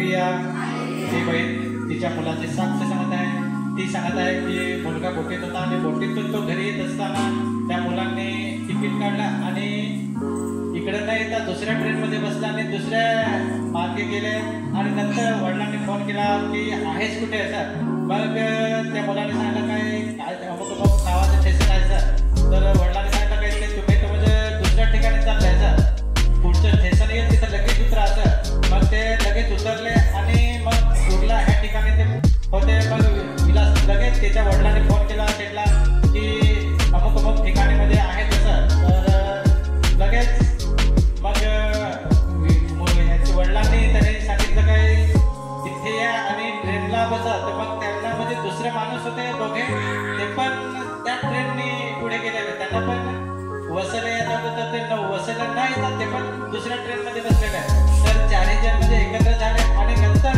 या ती बहीण तिच्या मुलाची साक्ष सांगत आहे. ती सांगत आहे की मुलगा बोटीत होता आणि बोटीतून तो घरी येत असताना त्या मुलांनी तिकीट काढला आणि इकडे नाही येता दुसऱ्या ट्रेनमध्ये बसला आणि दुसऱ्या मार्गे गेले आणि नंतर वडिलांनी फोन केला की आहेस कुठे सर. मग त्या मुलाने सांगितलं काय अमुक नावाचं स्टेशन आहे सर. तर वडिलांनी सांगितलं काय ते तुम्ही तर म्हणजे दुसऱ्या ठिकाणी चाललंय सर, पुढचं स्टेशन येईल तिथं लगेच उतरा सर. मग ते लगेच उतरले आणि मग उरला ह्या ठिकाणी ते होते. मग विलास लगेच त्याच्या वडिलांनी फोन केला सेटला की अमुक ठिकाणीमध्ये आहे तसं. तर लगेच मग ह्याच्या वडिलांनी त्याने सांगितलं काय तिथे या आणि ट्रेनला बसा. तर मग त्यांना म्हणजे दुसरे माणूस होते दोघे, ते पण त्या ट्रेननी पुढे गेलेले. त्यांना पण वसईला येत होतं तर ते वसईला नाही येतात, ते पण दुसऱ्या ट्रेनमध्ये बसलेले आहेत. तर चारही जण म्हणजे एकत्र झाले आणि नंतर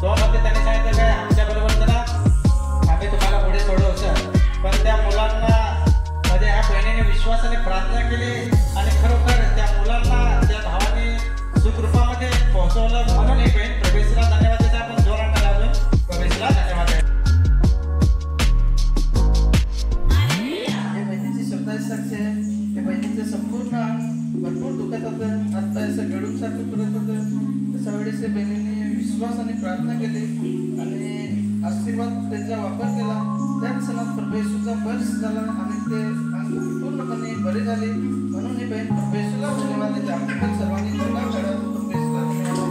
दोन होते त्यांनी सांगितलं काय आमच्याबरोबर चला आम्ही तुम्हाला पुढे सोडवू सर. पण त्या मुलांना म्हणजे ह्या बहिणीने विश्वासाने प्रार्थना केली आणि खरोखर त्या मुलांना त्या भावाने सुखरूपामध्ये पोहोचवलं. म्हणून ही बहीण प्रवेशला धन्यवाद देतात. आपण जोरात अजून प्रवेशला धन्यवाद आहे. बहिणीची शब्दाची साक्ष आहे. त्या बहिणीचं संपूर्ण भरपूर दुखत होतं, आता असं गळून सारखं करत होतं. तशा वेळेस त्या बहिणीने विश्वासाने प्रार्थना केली आणि आशीर्वाद त्यांचा वापर केला. त्याच क्षणात प्रभू बर्स झाला आणि ते पूर्णपणे बरे झाले. म्हणून ही बहीण प्रभूला धन्यवाद देते. आपण सर्वांनी